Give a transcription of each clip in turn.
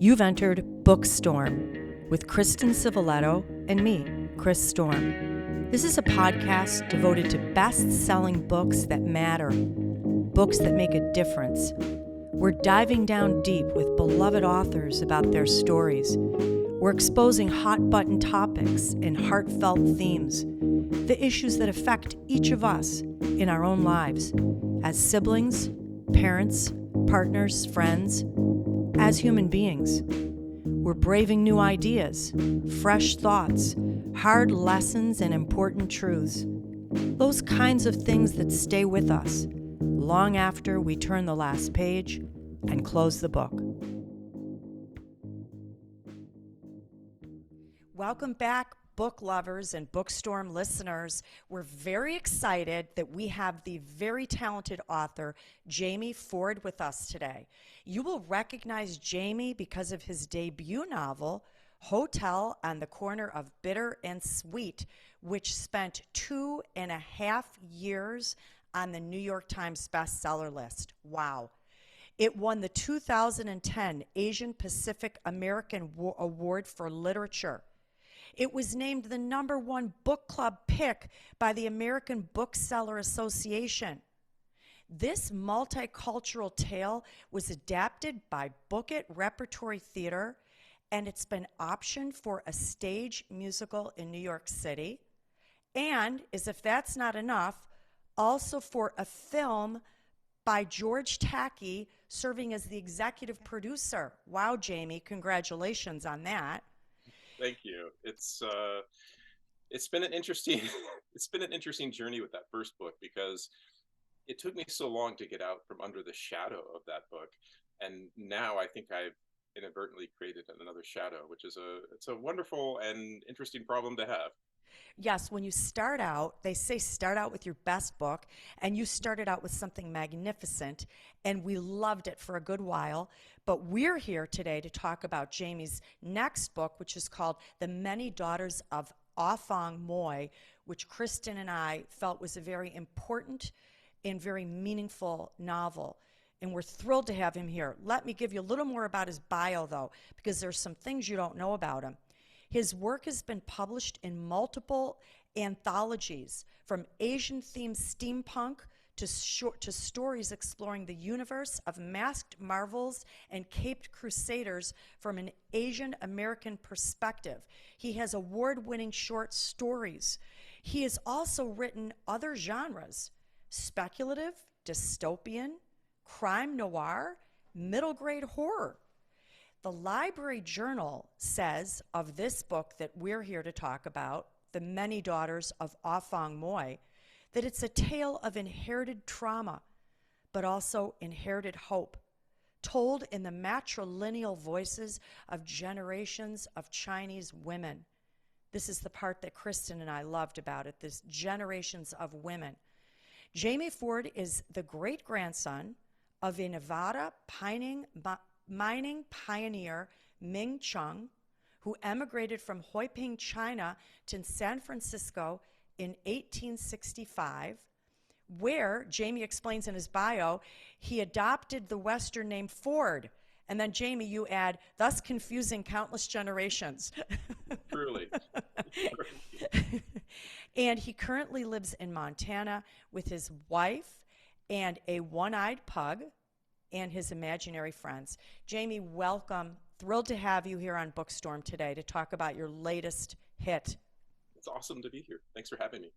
You've entered BOOKSTORM with Kristen Civiletto and me, Chris Storm. This is a podcast devoted to best-selling books that matter, books that make a difference. We're diving down deep with beloved authors about their stories. We're exposing hot-button topics and heartfelt themes, the issues that affect each of us in our own lives, as siblings, parents, partners, friends, as human beings. We're braving new ideas, fresh thoughts, hard lessons, and important truths. Those kinds of things that stay with us long after we turn the last page and close the book. Welcome back, book lovers and BOOKSTORM listeners. We're very excited that we have the very talented author, Jaime Ford, with us today. You will recognize Jaime because of his debut novel, Hotel on the Corner of Bitter and Sweet, which spent 2.5 years on the New York Times bestseller list. Wow. It won the 2010 Asian Pacific American Award for Literature. It was named the #1 book club pick by the American Bookseller Association. This multicultural tale was adapted by Book It Repertory Theater, and it's been optioned for a stage musical in New York City, and, as if that's not enough, also for a film by George Takei, serving as the executive producer. Wow, Jaime, congratulations on that. Thank you. It's been an interesting it's been an interesting journey with that first book, because it took me so long to get out from under the shadow of that book, and now I think I've inadvertently created another shadow, which is it's a wonderful and interesting problem to have. Yes, when you start out, they say start out with your best book, and you started out with something magnificent, and we loved it for a good while. But we're here today to talk about Jaime's next book, which is called The Many Daughters of Afong Moy, which Kristen and I felt was a very important and very meaningful novel. And we're thrilled to have him here. Let me give you a little more about his bio, though, because there's some things you don't know about him. His work has been published in multiple anthologies, from Asian-themed steampunk to stories exploring the universe of masked marvels and caped crusaders from an Asian American perspective. He has award-winning short stories. He has also written other genres: speculative, dystopian, crime noir, middle grade horror. The Library Journal says of this book that we're here to talk about, The Many Daughters of Afong Moy, that it's a tale of inherited trauma, but also inherited hope, told in the matrilineal voices of generations of Chinese women. This is the part that Kristen and I loved about it, this generations of women. Jaime Ford is the great-grandson of a Nevada mining pioneer, Ming Chung, who emigrated from Huiping, China to San Francisco in 1865, where, Jaime explains in his bio, he adopted the Western name Ford. And then, Jaime, you add, thus confusing countless generations. Truly. And he currently lives in Montana with his wife and a one-eyed pug and his imaginary friends. Jaime, welcome. Thrilled to have you here on BOOKSTORM today to talk about your latest hit. It's awesome to be here. Thanks for having me.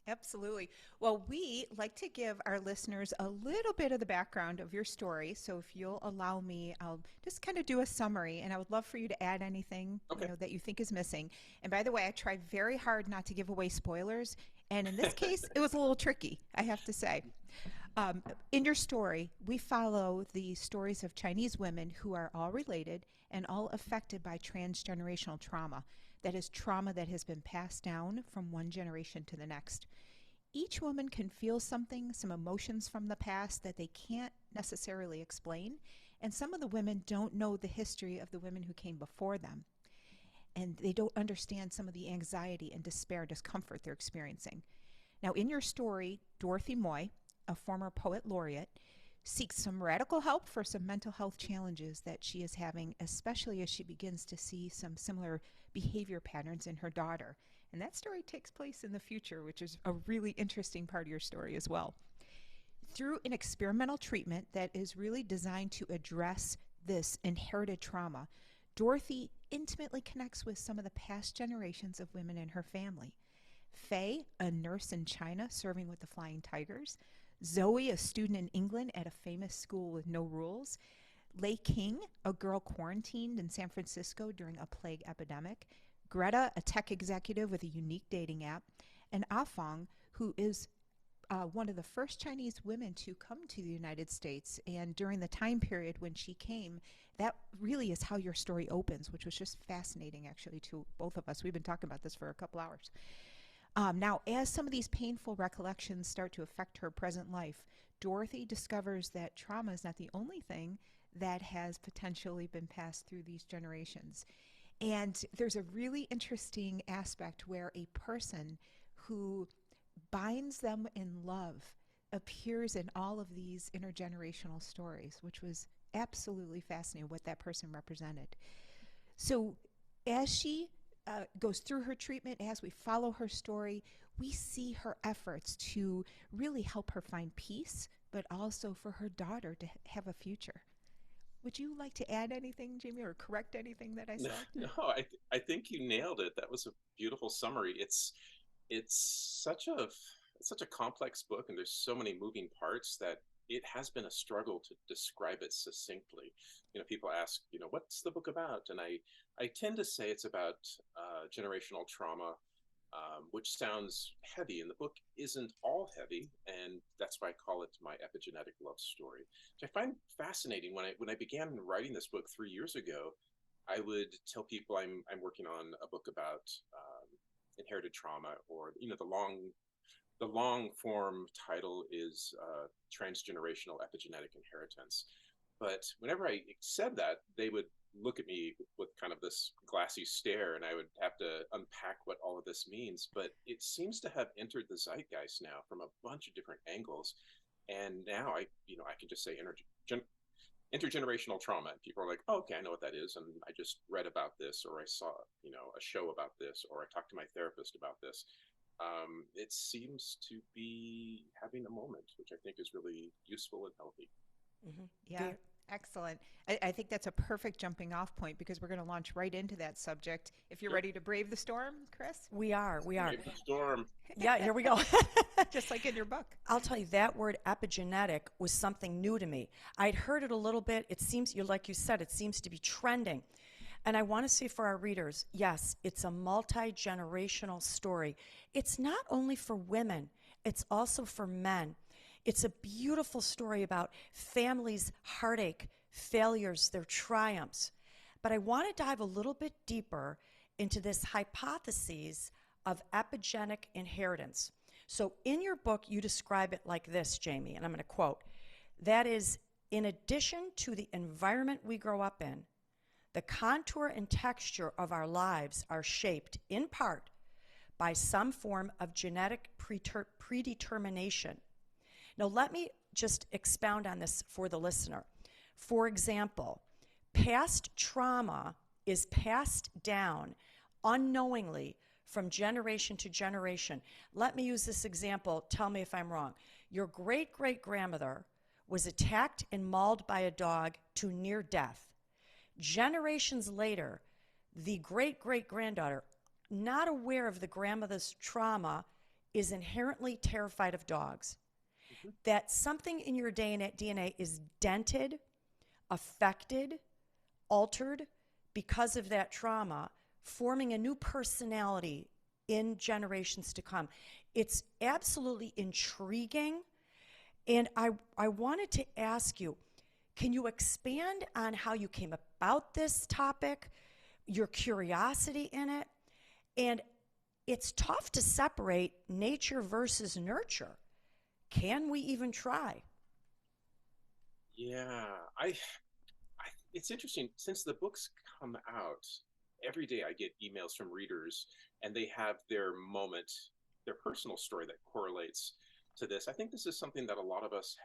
Absolutely. Well, we like to give our listeners a little bit of the background of your story. So if you'll allow me, I'll just kind of do a summary, and I would love for you to add anything that you think is missing. And by the way, I tried very hard not to give away spoilers. And in this case, it was a little tricky, I have to say. In your story, we follow the stories of Chinese women who are all related and all affected by transgenerational trauma. That is trauma that has been passed down from one generation to the next. Each woman can feel something, some emotions from the past that they can't necessarily explain, and some of the women don't know the history of the women who came before them, and they don't understand some of the anxiety and despair, discomfort they're experiencing. Now, in your story, Dorothy Moy, a former poet laureate, seeks some radical help for some mental health challenges that she is having, especially as she begins to see some similar behavior patterns in her daughter. And that story takes place in the future, which is a really interesting part of your story as well. Through an experimental treatment that is really designed to address this inherited trauma, Dorothy intimately connects with some of the past generations of women in her family. Faye, a nurse in China serving with the Flying Tigers. Zoe, a student in England at a famous school with no rules. Lei King, a girl quarantined in San Francisco during a plague epidemic. Greta, a tech executive with a unique dating app. And Afong, who is one of the first Chinese women to come to the United States. And during the time period when she came, that really is how your story opens, which was just fascinating, actually, to both of us. We've been talking about this for a couple hours. Now, as some of these painful recollections start to affect her present life, Dorothy discovers that trauma is not the only thing that has potentially been passed through these generations. And there's a really interesting aspect where a person who binds them in love appears in all of these intergenerational stories, which was absolutely fascinating what that person represented. So as she goes through her treatment, as we follow her story, we see her efforts to really help her find peace, but also for her daughter to have a future. Would you like to add anything, Jamie, or correct anything that I said? No, I think you nailed it. That was a beautiful summary. It's such a complex book, and there's so many moving parts that it has been a struggle to describe it succinctly. People ask, what's the book about? And I tend to say it's about generational trauma, which sounds heavy, and the book isn't all heavy, and that's why I call it my epigenetic love story, which I find fascinating. When I began writing this book 3 years ago, I would tell people I'm working on a book about inherited trauma, or the long form title is transgenerational epigenetic inheritance. But whenever I said that, they would look at me with kind of this glassy stare, and I would have to unpack what all of this means. But it seems to have entered the zeitgeist now from a bunch of different angles. And now I can just say intergenerational trauma, and people are like, oh, okay, I know what that is, and I just read about this, or I saw a show about this, or I talked to my therapist about this. It seems to be having a moment, which I think is really useful and healthy. Mm-hmm. Yeah, excellent. I think that's a perfect jumping off point, because we're going to launch right into that subject. If you're ready to brave the storm, Chris? We are. Brave the storm. Yeah, here we go. Just like in your book. I'll tell you, that word epigenetic was something new to me. I'd heard it a little bit. It seems, like you said, it seems to be trending. And I want to say for our readers, yes, it's a multi-generational story. It's not only for women, it's also for men. It's a beautiful story about families' heartache, failures, their triumphs. But I want to dive a little bit deeper into this hypotheses of epigenic inheritance. So in your book, you describe it like this, Jamie, and I'm going to quote, that is, in addition to the environment we grow up in, the contour and texture of our lives are shaped, in part, by some form of genetic predetermination. Now, let me just expound on this for the listener. For example, past trauma is passed down unknowingly from generation to generation. Let me use this example. Tell me if I'm wrong. Your great-great-grandmother was attacked and mauled by a dog to near death. Generations later, the great-great-granddaughter, not aware of the grandmother's trauma, is inherently terrified of dogs. Mm-hmm. That something in your DNA is dented, affected, altered because of that trauma, forming a new personality in generations to come. It's absolutely intriguing. And I wanted to ask you, can you expand on how you came about this topic, your curiosity in it? And it's tough to separate nature versus nurture. Can we even try? Yeah, it's interesting. Since the books come out, every day I get emails from readers, and they have their moment, their personal story that correlates to this. I think this is something that a lot of us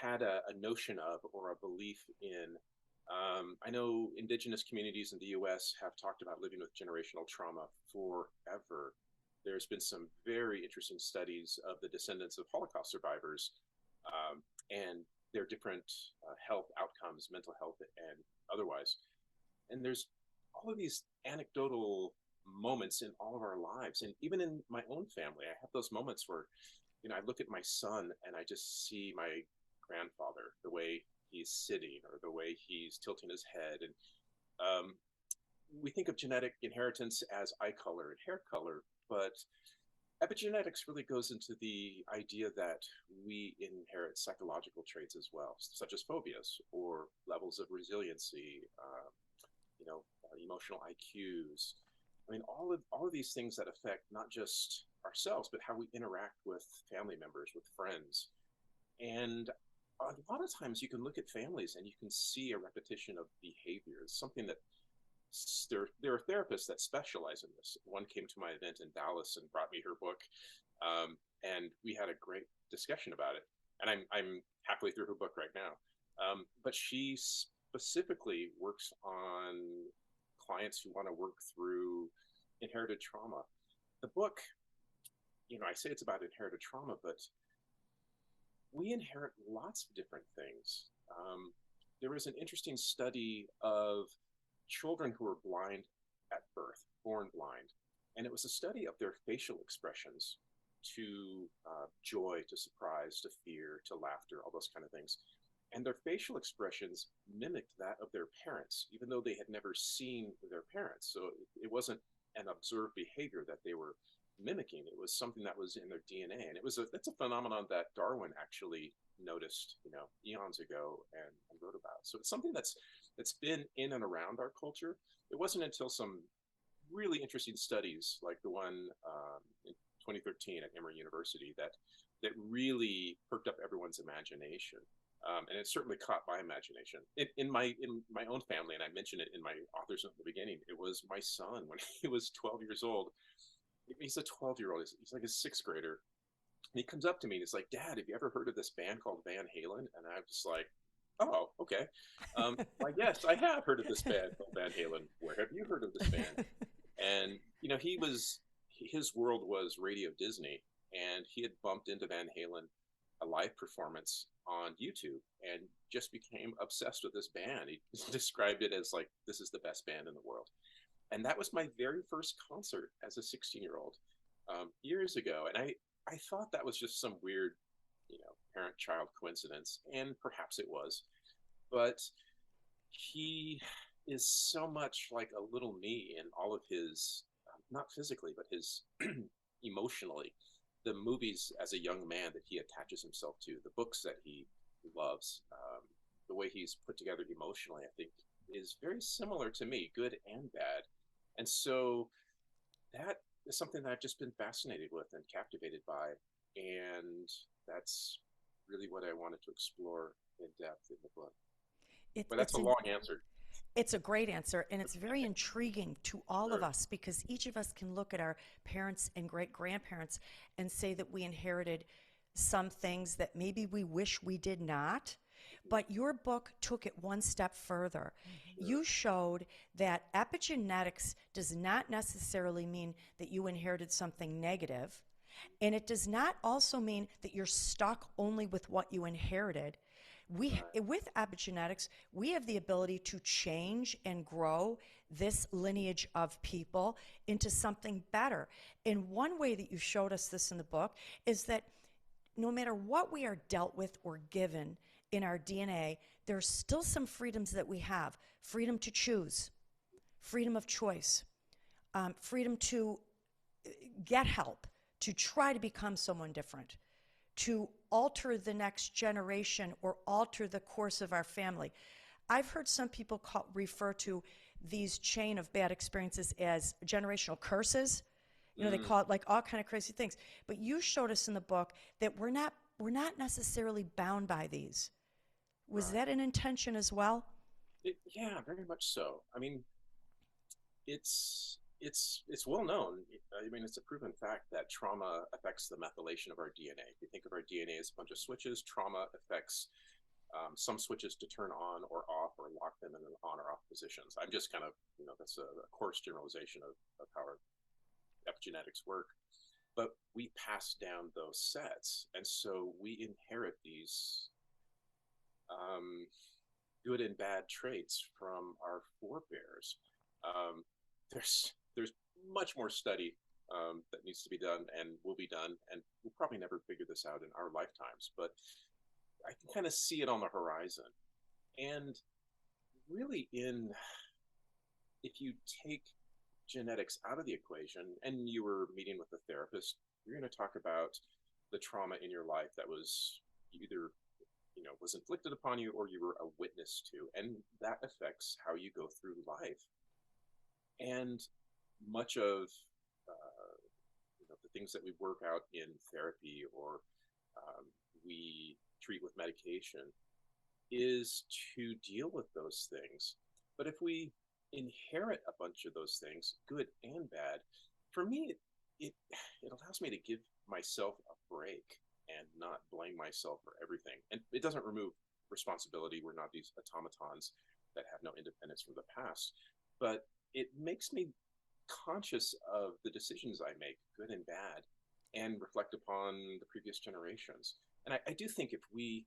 had a notion of or a belief in. I know indigenous communities in the US have talked about living with generational trauma forever. There's been some very interesting studies of the descendants of Holocaust survivors and their different health outcomes, mental health and otherwise. And there's all of these anecdotal moments in all of our lives. And even in my own family, I have those moments where, I look at my son and I just see my grandfather, the way he's sitting or the way he's tilting his head. And we think of genetic inheritance as eye color and hair color, but epigenetics really goes into the idea that we inherit psychological traits as well, such as phobias or levels of resiliency, emotional IQs. I mean, all of these things that affect not just ourselves, but how we interact with family members, with friends. And a lot of times you can look at families and you can see a repetition of behaviors, something that there are therapists that specialize in this. One came to my event in Dallas and brought me her book, and we had a great discussion about it. And I'm halfway through her book right now. But she specifically works on clients who want to work through inherited trauma. The book, I say it's about inherited trauma, but we inherit lots of different things. There was an interesting study of children who were blind at birth, born blind. And it was a study of their facial expressions to joy, to surprise, to fear, to laughter, all those kind of things. And their facial expressions mimicked that of their parents, even though they had never seen their parents. So it wasn't an observed behavior that they were mimicking. It was something that was in their DNA. And that's a phenomenon that Darwin actually noticed, eons ago and wrote about. So it's something that's been in and around our culture. It wasn't until some really interesting studies like the one in 2013 at Emory University that really perked up everyone's imagination. And it certainly caught my imagination. In my own family, and I mentioned it in my author's note at the beginning, it was my son when he was 12 years old. He's a 12-year-old. He's like a sixth grader. And he comes up to me and he's like, "Dad, have you ever heard of this band called Van Halen?" And I'm just like, "Oh, okay. Yes, I have heard of this band called Van Halen. Where have you heard of this band?" And, his world was Radio Disney, and he had bumped into Van Halen, a live performance on YouTube, and just became obsessed with this band. He described it as like, this is the best band in the world. And that was my very first concert as a 16-year-old years ago. And I thought that was just some weird, parent-child coincidence, and perhaps it was. But he is so much like a little me in all of his, not physically, but his emotionally. The movies as a young man that he attaches himself to, the books that he loves, the way he's put together emotionally, I think, is very similar to me, good and bad. And so that is something that I've just been fascinated with and captivated by. And that's really what I wanted to explore in depth in the book. But that's a long answer. It's a great answer, and it's very intriguing to all of us, because each of us can look at our parents and great-grandparents and say that we inherited some things that maybe we wish we did not. But your book took it one step further. You showed that epigenetics does not necessarily mean that you inherited something negative, and it does not also mean that you're stuck only with what you inherited. With epigenetics, we have the ability to change and grow this lineage of people into something better. And one way that you showed us this in the book is that no matter what we are dealt with or given in our DNA, there's still some freedoms that we have. Freedom to choose, freedom of choice, freedom to get help, to try to become someone different, to alter the next generation or alter the course of our family. I've heard some people refer to these chain of bad experiences as generational curses. They call it like all kind of crazy things. But you showed us in the book that we're not necessarily bound by these. Was that an intention as well? Yeah, very much so. I mean, it's it's well known. I mean, it's a proven fact that trauma affects the methylation of our DNA. If you think of our DNA as a bunch of switches, trauma affects some switches to turn on or off or lock them in an on or off positions. I'm just kind of, that's a coarse generalization of how our epigenetics work. But we pass down those sets. And so we inherit these good and bad traits from our forebears. There's much more study that needs to be done and will be done, and we'll probably never figure this out in our lifetimes, but I can kind of see it on the horizon. And really, if you take genetics out of the equation and you were meeting with a therapist, you're going to talk about the trauma in your life that was either was inflicted upon you or you were a witness to, and that affects how you go through life. And much of the things that we work out in therapy or we treat with medication is to deal with those things. But if we inherit a bunch of those things, good and bad, for me, it allows me to give myself a break and not blame myself for everything. And it doesn't remove responsibility. We're not these automatons that have no independence from the past. But it makes me conscious of the decisions I make, good and bad, and reflect upon the previous generations. And I do think if we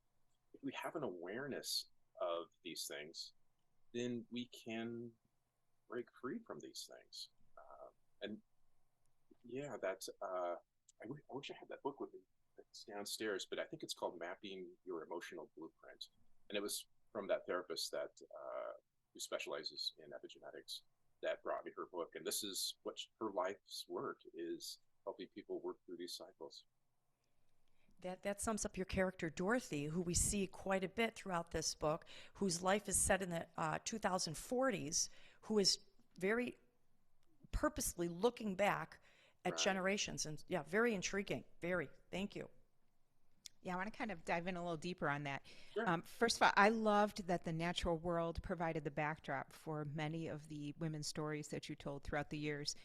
have an awareness of these things, then we can break free from these things. And yeah, that's I wish I had that book with me. It's downstairs, but I think it's called Mapping Your Emotional Blueprint. And it was from that therapist that who specializes in epigenetics that brought me her book. And this is what her life's work is, helping people work through these cycles. That sums up your character, Dorothy, who we see quite a bit throughout this book, whose life is set in the 2040s, who is very purposely looking back at generations. And yeah, very intriguing. Very. Thank you. Yeah, I want to kind of dive in a little deeper on that. Sure. First of all, I loved that the natural world provided the backdrop for many of the women's stories that you told throughout the years.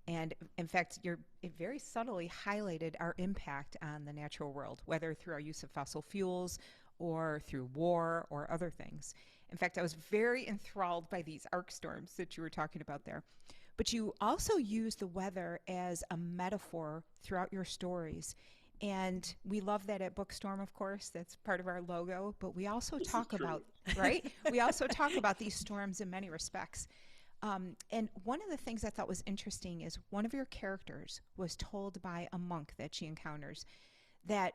And in fact, it very subtly highlighted our impact on the natural world, whether through our use of fossil fuels or through war or other things. In fact, I was very enthralled by these ARKstorms that you were talking about there. But you also use the weather as a metaphor throughout your stories. And we love that at BOOKSTORM, of course. That's part of our logo. But we also talk about, right? We also talk about these storms in many respects. And one of the things I thought was interesting is one of your characters was told by a monk that she encounters that,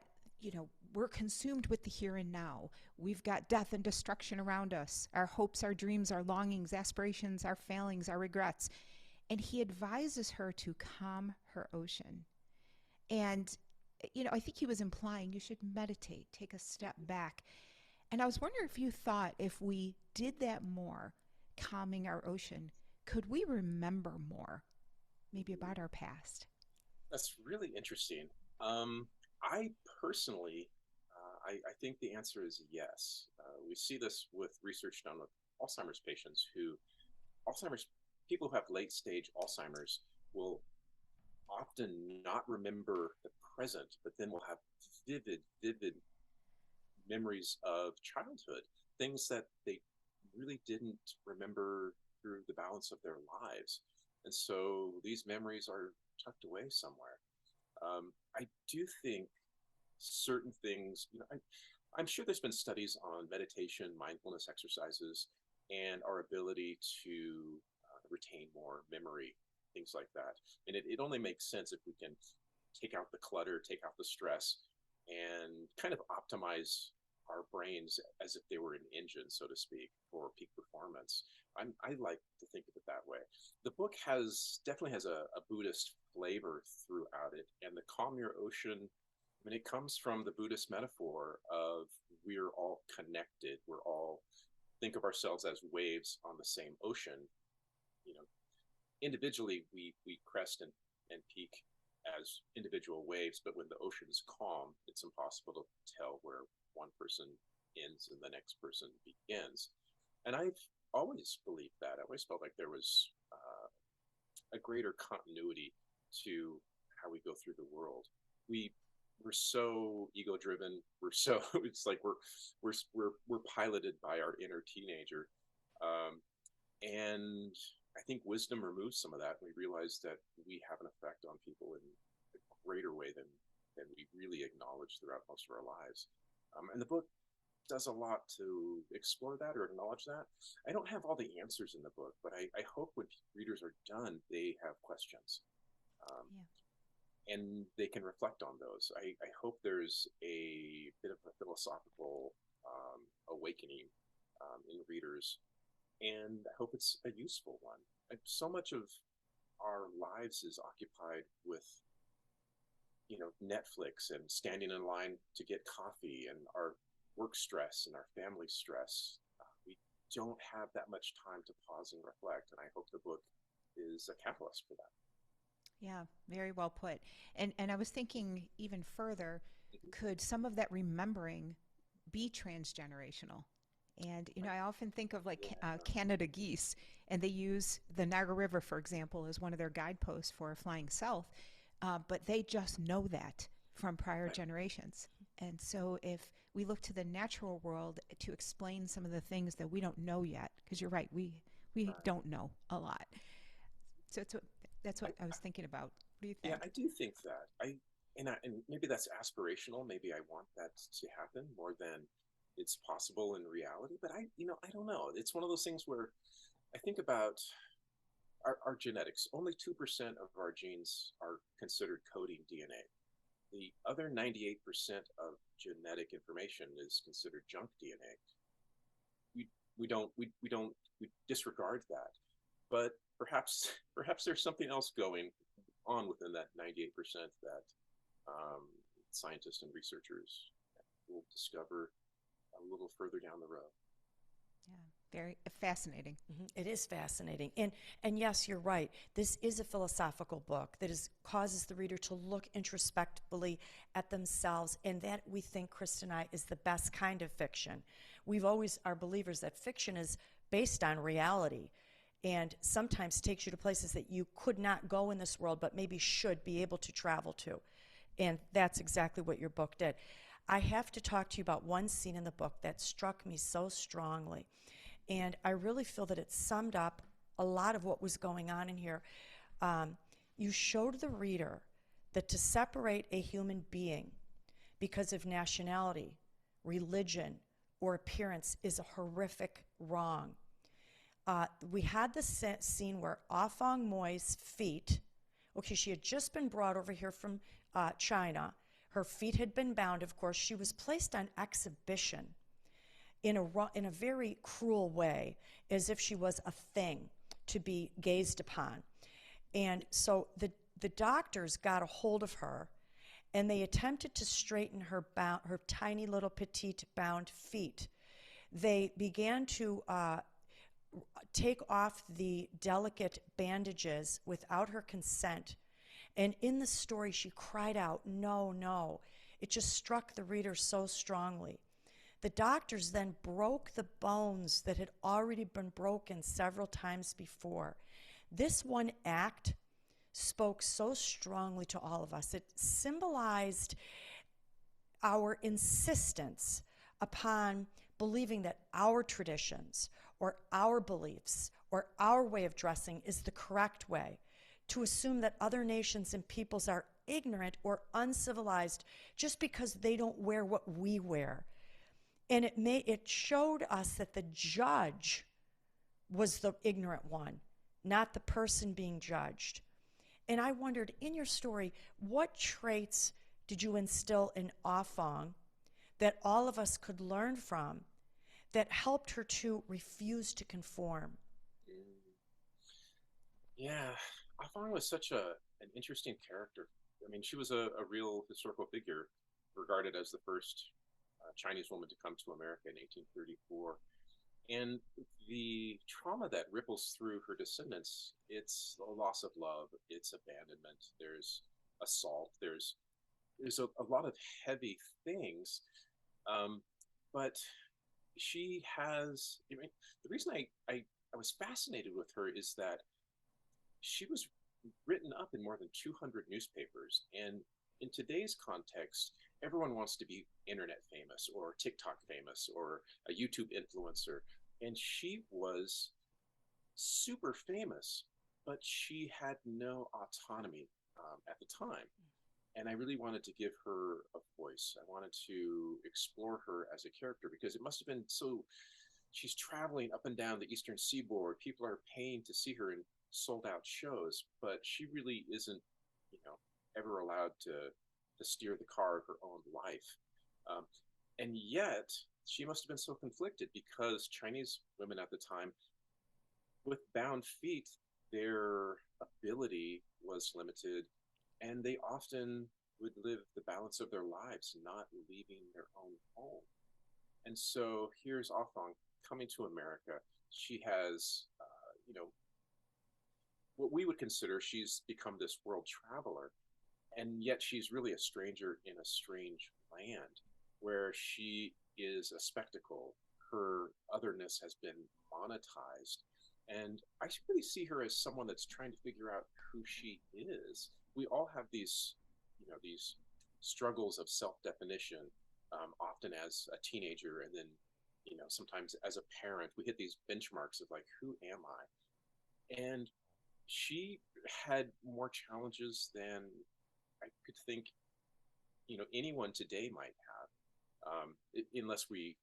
we're consumed with the here and now. We've got death and destruction around us. Our hopes, our dreams, our longings, aspirations, our failings, our regrets. And he advises her to calm her ocean. And I think he was implying you should meditate, take a step back. And I was wondering if you thought if we did that more, calming our ocean, could we remember more, maybe about our past? That's really interesting. I personally, I think the answer is yes. We see this with research done with Alzheimer's patients people who have late stage Alzheimer's will often not remember the present, but then will have vivid memories of childhood, things that they really didn't remember through the balance of their lives. And so these memories are tucked away somewhere. I do think certain things, I'm sure there's been studies on meditation, mindfulness exercises, and our ability to retain more memory, things like that. And it only makes sense if we can take out the clutter, take out the stress, and kind of optimize our brains as if they were an engine, so to speak, for peak performance. I like to think of it that way. The book definitely has a Buddhist flavor throughout it, and the calm your ocean, it comes from the Buddhist metaphor of we're all connected. Think of ourselves as waves on the same ocean. Individually we crest and peak as individual waves, but when the ocean is calm, it's impossible to tell where one person ends and the next person begins. And I've always believed that. I always felt like there was a greater continuity to how we go through the world. We're so ego driven. It's like we're piloted by our inner teenager, and I think wisdom removes some of that. We realize that we have an effect on people in a greater way than we really acknowledge throughout most of our lives. And the book does a lot to explore that or acknowledge that. I don't have all the answers in the book, but I hope when readers are done, they have questions. And they can reflect on those. I hope there's a bit of a philosophical awakening in readers, and I hope it's a useful one. So much of our lives is occupied with, Netflix and standing in line to get coffee and our work stress and our family stress. We don't have that much time to pause and reflect, and I hope the book is a catalyst for that. Yeah, very well put. And I was thinking even further, could some of that remembering be transgenerational? And I often think of like Canada geese, and they use the Niagara River, for example, as one of their guideposts for flying south, but they just know that from prior generations. And so if we look to the natural world to explain some of the things that we don't know yet, because you're right, we don't know a lot. So that's what I was thinking about. What do you think? Yeah, I do think that. And maybe that's aspirational. Maybe I want that to happen more than it's possible in reality. But I don't know. It's one of those things where I think about our genetics. Only 2% of our genes are considered coding DNA. The other 98% of genetic information is considered junk DNA. We disregard that. But perhaps there's something else going on within that 98% that scientists and researchers will discover a little further down the road. Yeah, very fascinating. It is fascinating. And yes, you're right. This is a philosophical book that causes the reader to look introspectively at themselves, and that, we think, Chris and I, is the best kind of fiction. We've always are believers that fiction is based on reality, and sometimes takes you to places that you could not go in this world, but maybe should be able to travel to. And that's exactly what your book did. I have to talk to you about one scene in the book that struck me so strongly. And I really feel that it summed up a lot of what was going on in here. You showed the reader that to separate a human being because of nationality, religion, or appearance is a horrific wrong. We had the scene where Afong Moy's feet, she had just been brought over here from China. Her feet had been bound, of course. She was placed on exhibition in a very cruel way, as if she was a thing to be gazed upon. And so the doctors got a hold of her, and they attempted to straighten her tiny little petite bound feet. They began to take off the delicate bandages without her consent. And in the story, she cried out, "No, no." It just struck the reader so strongly. The doctors then broke the bones that had already been broken several times before. This one act spoke so strongly to all of us. It symbolized our insistence upon believing that our traditions or our beliefs or our way of dressing is the correct way, to assume that other nations and peoples are ignorant or uncivilized just because they don't wear what we wear. And it showed us that the judge was the ignorant one, not the person being judged. And I wondered, in your story, what traits did you instill in Afong that all of us could learn from that helped her to refuse to conform? Yeah, Afong was such an interesting character. I mean, she was a real historical figure, regarded as the first Chinese woman to come to America in 1834. And the trauma that ripples through her descendants, it's a loss of love, it's abandonment, there's assault, there's a lot of heavy things. But she has, I mean, the reason I was fascinated with her is that she was written up in more than 200 newspapers. And in today's context, everyone wants to be internet famous or TikTok famous or a YouTube influencer. And she was super famous, but she had no autonomy at the time. And I really wanted to give her a voice. I wanted to explore her as a character because it must have been so. She's traveling up and down the Eastern Seaboard. People are paying to see her in sold out shows, but she really isn't, ever allowed to steer the car of her own life. And yet, she must have been so conflicted because Chinese women at the time, with bound feet, their ability was limited, and they often would live the balance of their lives not leaving their own home. And so here's Afong coming to America. She has, what we would consider, she's become this world traveler, and yet she's really a stranger in a strange land where she is a spectacle. Her otherness has been monetized. And I really see her as someone that's trying to figure out who she is. We all have these, these struggles of self-definition, often as a teenager, and then, sometimes as a parent, we hit these benchmarks of like, who am I? And she had more challenges than I could think, anyone today might have, unless we,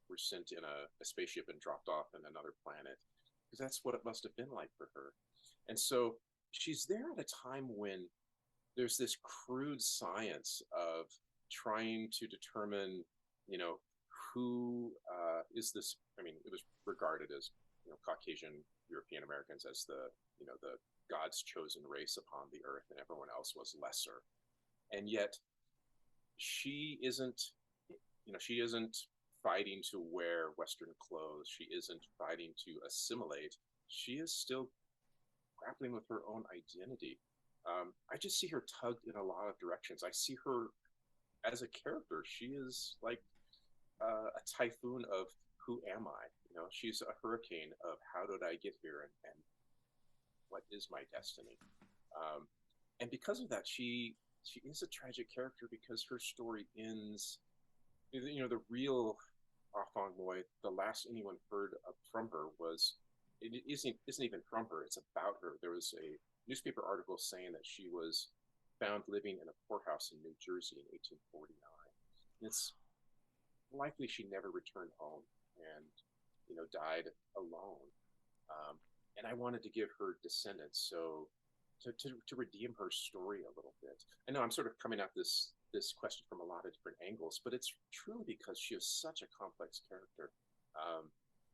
were sent in a spaceship and dropped off in another planet, because that's what it must have been like for her. And so she's there at a time when there's this crude science of trying to determine, who is this. I mean, it was regarded as, Caucasian European Americans as the God's chosen race upon the earth, and everyone else was lesser. And yet she isn't, she isn't fighting to wear Western clothes. She isn't fighting to assimilate. She is still grappling with her own identity. I just see her tugged in a lot of directions. I see her as a character. She is like a typhoon of who am I? She's a hurricane of how did I get here, and what is my destiny? And because of that, she is a tragic character because her story ends. The real Afong Moy, the last anyone heard from her was, it isn't even from her, it's about her. There was a newspaper article saying that she was found living in a poorhouse in New Jersey in 1849. And it's likely she never returned home and, died alone. And I wanted to give her descendants, so to redeem her story a little bit. I know I'm sort of coming at this question from a lot of different angles, but it's truly because she is such a complex character,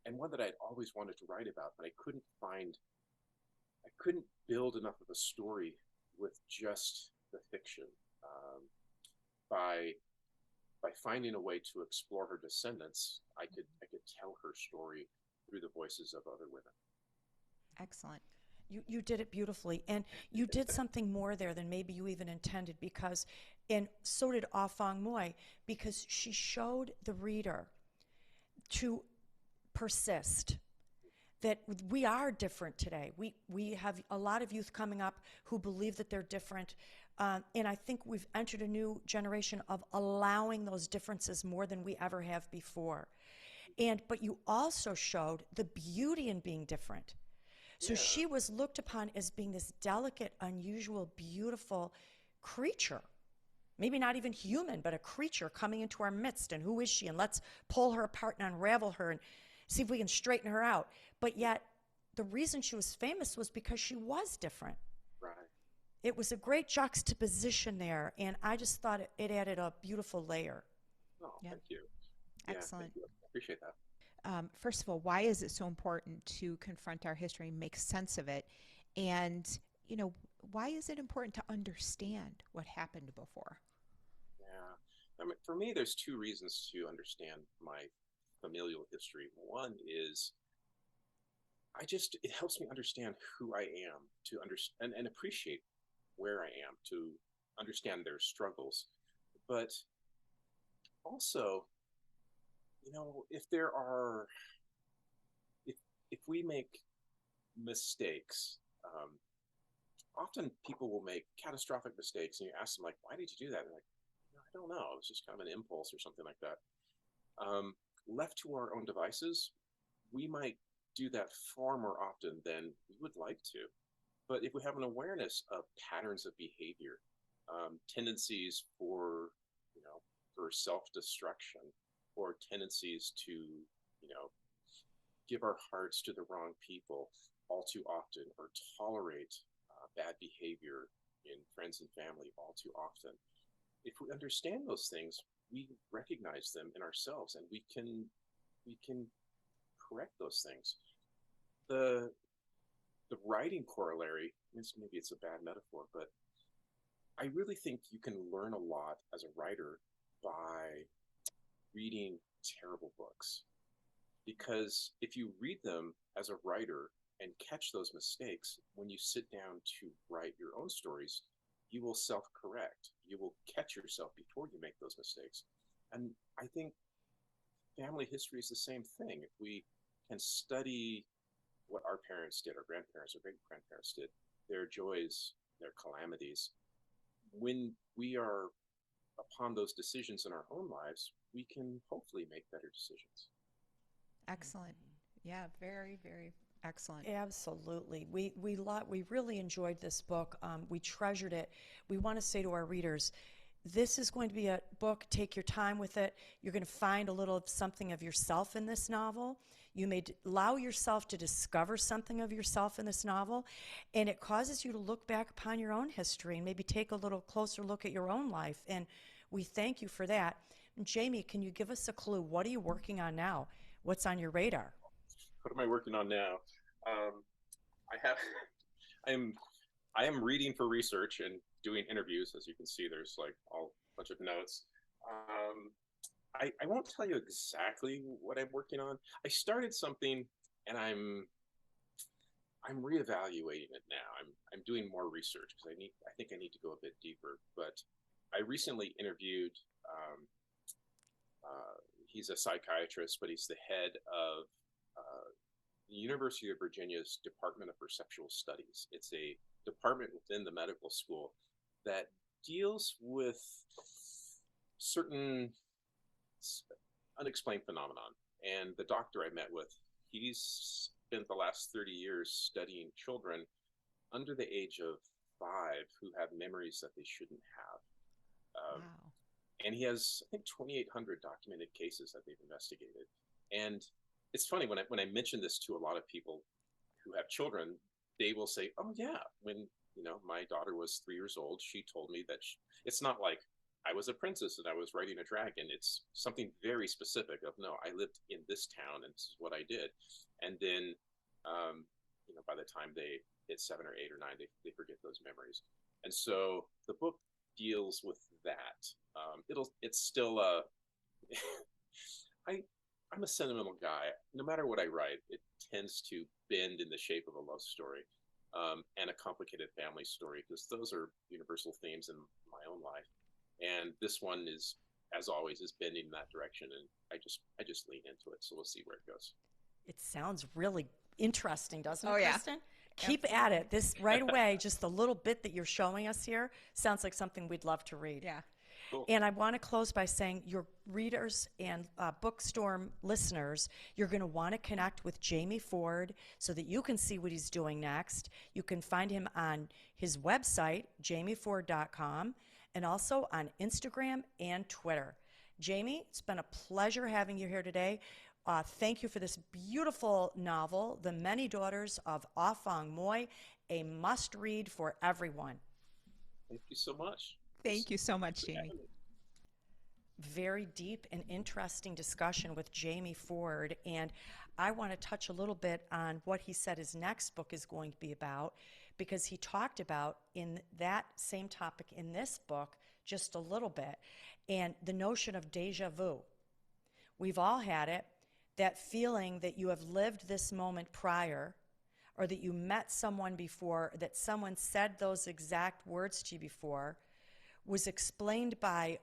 and one that I'd always wanted to write about, but I couldn't build enough of a story with just the fiction. By finding a way to explore her descendants, I could tell her story through the voices of other women. Excellent. You did it beautifully, and you did something more there than maybe you even intended, and so did Afong Moy, because she showed the reader to persist, that we are different today. We have a lot of youth coming up who believe that they're different, and I think we've entered a new generation of allowing those differences more than we ever have before. But you also showed the beauty in being different. So Yeah. she was looked upon as being this delicate, unusual, beautiful creature. Maybe not even human, but a creature coming into our midst. And who is she? And let's pull her apart and unravel her and see if we can straighten her out. But yet, the reason she was famous was because she was different. Right. It was a great juxtaposition there, and I just thought it added a beautiful layer. Oh, Yeah. thank you. Excellent. Thank you. I appreciate that. First of all, why is it so important to confront our history and make sense of it? And, why is it important to understand what happened before? Yeah. I mean, for me, there's two reasons to understand my familial history. One is it helps me understand who I am, to understand and appreciate where I am, to understand their struggles. But also, if there are, if we make mistakes, often people will make catastrophic mistakes, and you ask them, like, why did you do that? And they're like, I don't know. It was just kind of an impulse or something like that. Left to our own devices, we might do that far more often than we would like to. But if we have an awareness of patterns of behavior, tendencies for, for self-destruction, or tendencies to, give our hearts to the wrong people all too often, or tolerate bad behavior in friends and family all too often. If we understand those things, we recognize them in ourselves, and we can correct those things. The writing corollary, maybe it's a bad metaphor, but I really think you can learn a lot as a writer by reading terrible books. Because if you read them as a writer and catch those mistakes, when you sit down to write your own stories, you will self-correct. You will catch yourself before you make those mistakes. And I think family history is the same thing. If we can study what our parents did, our grandparents, or great-grandparents did, their joys, their calamities, when we are upon those decisions in our own lives, we can hopefully make better decisions. Excellent. Yeah, very, very excellent. Absolutely. We really enjoyed this book. We treasured it. We want to say to our readers, this is going to be a book. Take your time with it. You're going to find a little of something of yourself in this novel. You may allow yourself to discover something of yourself in this novel, and it causes you to look back upon your own history and maybe take a little closer look at your own life. And we thank you for that. And Jaime, can you give us a clue? What are you working on now? What's on your radar? What am I working on now? I am reading for research and doing interviews. As you can see, there's like a bunch of notes. I won't tell you exactly what I'm working on. I started something, and I'm reevaluating it now. I'm doing more research because I think I need to go a bit deeper. But I recently interviewed. He's a psychiatrist, but he's the head of the University of Virginia's Department of Perceptual Studies. It's a department within the medical school that deals with certain unexplained phenomenon. And the doctor I met with, he's spent the last 30 years studying children under the age of 5 who have memories that they shouldn't have. Wow. And he has, I think, 2,800 documented cases that they've investigated. And it's funny, when I mention this to a lot of people who have children, they will say, oh yeah, when my daughter was 3 years old, she told me that it's not like I was a princess and I was riding a dragon. It's something very specific of, no, I lived in this town and this is what I did. And then, by the time they hit 7 or 8 or 9, they forget those memories. And so the book deals with that. It's still I'm a sentimental guy. No matter what I write, it tends to bend in the shape of a love story, and a complicated family story, because those are universal themes in my own life. And this one is, as always, is bending in that direction, and I just lean into it. So we'll see where it goes. It sounds really interesting, doesn't it, Oh, yeah. Kristen? Keep at it. This right away, just the little bit that you're showing us here sounds like something we'd love to read. Yeah. Cool. And I want to close by saying your readers and BOOKSTORM listeners, you're going to want to connect with Jaime Ford so that you can see what he's doing next. You can find him on his website, jaimeford.com, and also on Instagram and Twitter. Jaime, it's been a pleasure having you here today. Thank you for this beautiful novel, The Many Daughters of Afong Moy, a must-read for everyone. Thank you so much. Thank you so much, Jaime. Very deep and interesting discussion with Jaime Ford, and I want to touch a little bit on what he said his next book is going to be about, because he talked about in that same topic in this book just a little bit, and the notion of deja vu. We've all had it, that feeling that you have lived this moment prior, or that you met someone before, that someone said those exact words to you before, was explained by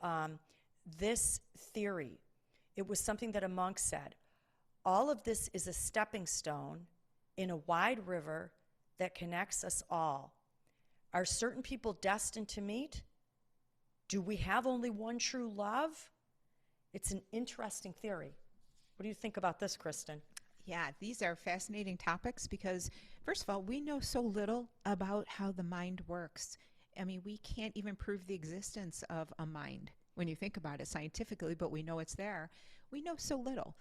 this theory. It was something that a monk said. All of this is a stepping stone in a wide river that connects us all. Are certain people destined to meet? Do we have only one true love? It's an interesting theory. What do you think about this, Kristen? Yeah, these are fascinating topics because, first of all, we know so little about how the mind works. I mean, we can't even prove the existence of a mind when you think about it scientifically, but we know it's there. We know so little.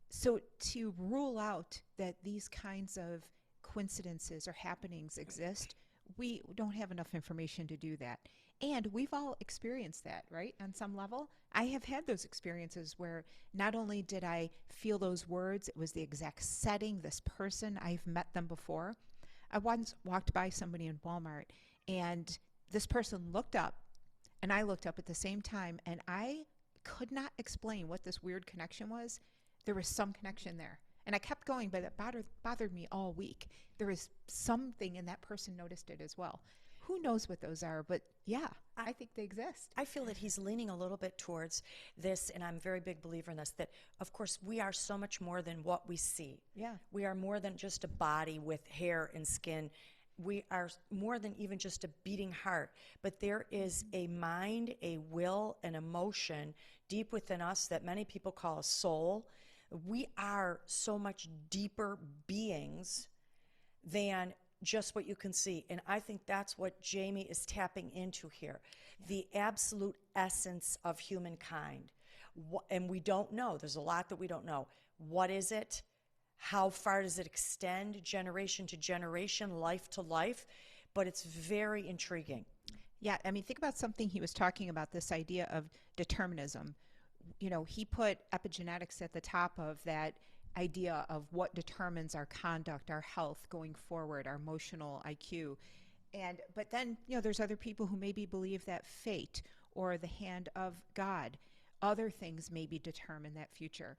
So to rule out that these kinds of coincidences or happenings exist, we don't have enough information to do that. And we've all experienced that, right? On some level. I have had those experiences where not only did I feel those words, it was the exact setting, this person, I've met them before. I once walked by somebody in Walmart and this person looked up and I looked up at the same time and I could not explain what this weird connection was. There was some connection there. And I kept going, but it bothered me all week. There was something, and that person noticed it as well. Who knows what those are, but yeah, I think they exist. I feel that he's leaning a little bit towards this, and I'm a very big believer in this, that, of course, we are so much more than what we see. Yeah. We are more than just a body with hair and skin. We are more than even just a beating heart. But there is a mind, a will, an emotion deep within us that many people call a soul. We are so much deeper beings than just what you can see. And I think that's what Jaime is tapping into here, the absolute essence of humankind. And we don't know. There's a lot that we don't know. What is it? How far does it extend, generation to generation, life to life? But it's very intriguing. Yeah, I mean, think about something he was talking about, this idea of determinism. You know, he put epigenetics at the top of that idea of what determines our conduct, our health going forward, our emotional IQ. But then, you know, there's other people who maybe believe that fate or the hand of God, other things maybe determine that future.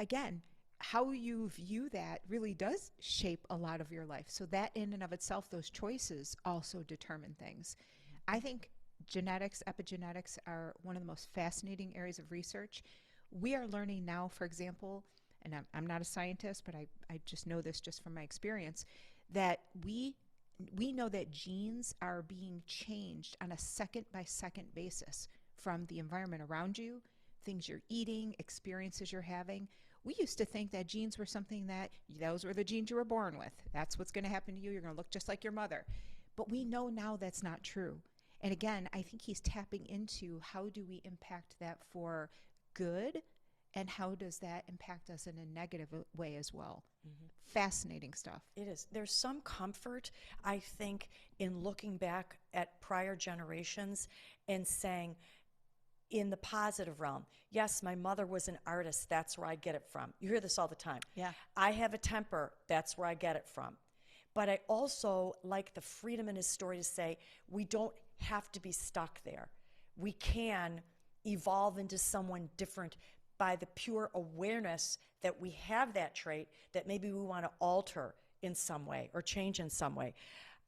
Again, how you view that really does shape a lot of your life. So that in and of itself, those choices also determine things. I think genetics, epigenetics are one of the most fascinating areas of research. We are learning now, for example, and I'm not a scientist, but I just know this just from my experience, that we know that genes are being changed on a second-by-second basis from the environment around you, things you're eating, experiences you're having. We used to think that genes were something that those were the genes you were born with. That's what's going to happen to you. You're going to look just like your mother. But we know now that's not true. And again, I think he's tapping into how do we impact that for good, and how does that impact us in a negative way as well. Mm-hmm. Fascinating stuff. It is. There's some comfort, I think, in looking back at prior generations and saying, in the positive realm, yes, my mother was an artist. That's where I get it from. You hear this all the time. Yeah. I have a temper. That's where I get it from. But I also like the freedom in his story to say we don't have to be stuck there. We can evolve into someone different by the pure awareness that we have that trait that maybe we want to alter in some way or change in some way.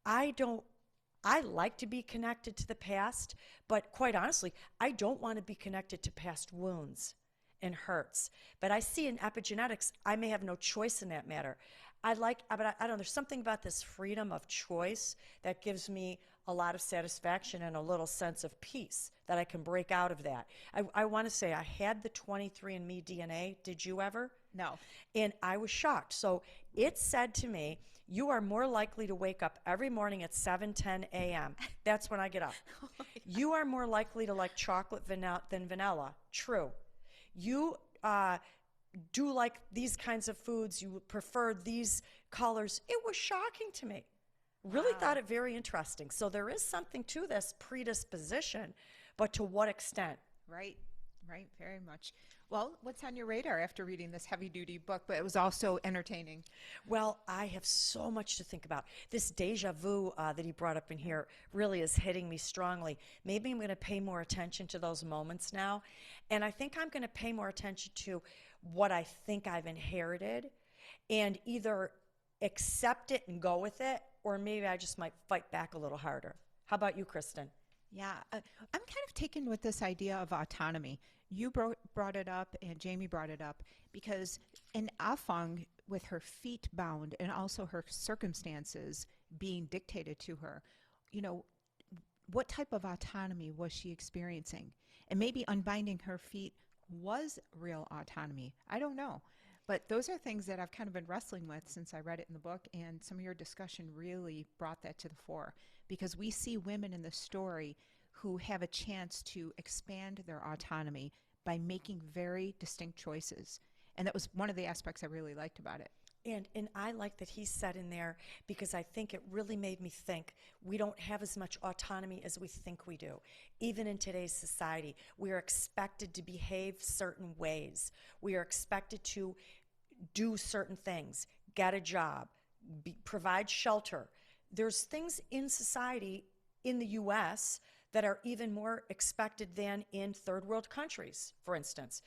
I like to be connected to the past, but quite honestly, I don't want to be connected to past wounds and hurts. But I see in epigenetics, I may have no choice in that matter. But I don't know, there's something about this freedom of choice that gives me a lot of satisfaction and a little sense of peace that I can break out of that. I want to say I had the 23andMe DNA. Did you ever? No. And I was shocked. So it said to me, you are more likely to wake up every morning at 7:10 a.m. That's when I get up. Oh, you are more likely to like chocolate than vanilla. True. You do like these kinds of foods. You prefer these colors. It was shocking to me. Really thought it very interesting. So there is something to this predisposition, but to what extent? Right, very much. Well, what's on your radar after reading this heavy-duty book, but it was also entertaining? Well, I have so much to think about. This deja vu that he brought up in here really is hitting me strongly. Maybe I'm going to pay more attention to those moments now, and I think I'm going to pay more attention to what I think I've inherited and either accept it and go with it, or maybe I just might fight back a little harder. How about you, Kristen? Yeah, I'm kind of taken with this idea of autonomy. You brought it up and Jaime brought it up because in Afong, with her feet bound and also her circumstances being dictated to her, what type of autonomy was she experiencing? And maybe unbinding her feet was real autonomy. I don't know. But those are things that I've kind of been wrestling with since I read it in the book, and some of your discussion really brought that to the fore, because we see women in the story who have a chance to expand their autonomy by making very distinct choices. And that was one of the aspects I really liked about it. And I like that he said in there, because I think it really made me think we don't have as much autonomy as we think we do. Even in today's society, we are expected to behave certain ways. We are expected to do certain things, get a job, provide shelter. There's things in society in the U.S. that are even more expected than in third world countries, for instance.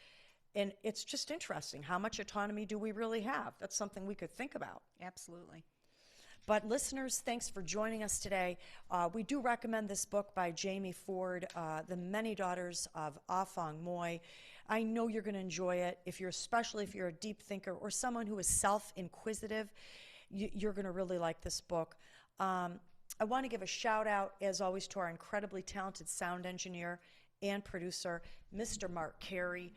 And it's just interesting. How much autonomy do we really have? That's something we could think about. Absolutely. But listeners, thanks for joining us today. We do recommend this book by Jaime Ford, The Many Daughters of Afong Moy. I know you're going to enjoy it. Especially if you're a deep thinker or someone who is self-inquisitive, you're going to really like this book. I want to give a shout out, as always, to our incredibly talented sound engineer and producer, Mr. Mark Carey.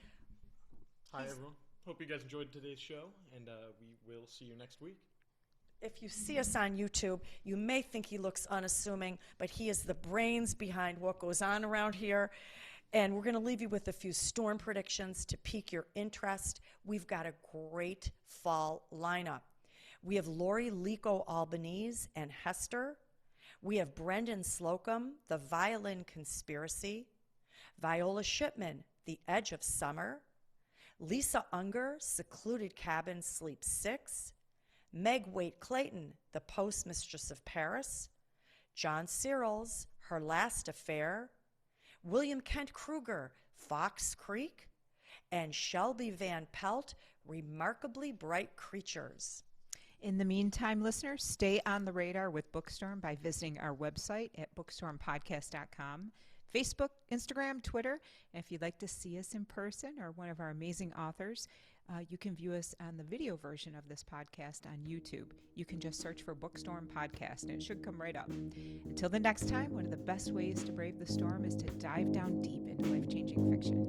Hi, everyone. Hope you guys enjoyed today's show, and we will see you next week. If you see us on YouTube, you may think he looks unassuming, but he is the brains behind what goes on around here. And we're going to leave you with a few storm predictions to pique your interest. We've got a great fall lineup. We have Lori Lico Albanese and Hester. We have Brendan Slocum, The Violin Conspiracy. Viola Shipman, The Edge of Summer. Lisa Unger, Secluded Cabin, Sleep 6. Meg Waite Clayton, The Postmistress of Paris. John Searles, Her Last Affair. William Kent Kruger, Fox Creek. And Shelby Van Pelt, Remarkably Bright Creatures. In the meantime, listeners, stay on the radar with BookStorm by visiting our website at bookstormpodcast.com. Facebook, Instagram, Twitter. And if you'd like to see us in person or one of our amazing authors, you can view us on the video version of this podcast on YouTube. You can just search for BookStorm Podcast, and it should come right up. Until the next time, one of the best ways to brave the storm is to dive down deep into life-changing fiction.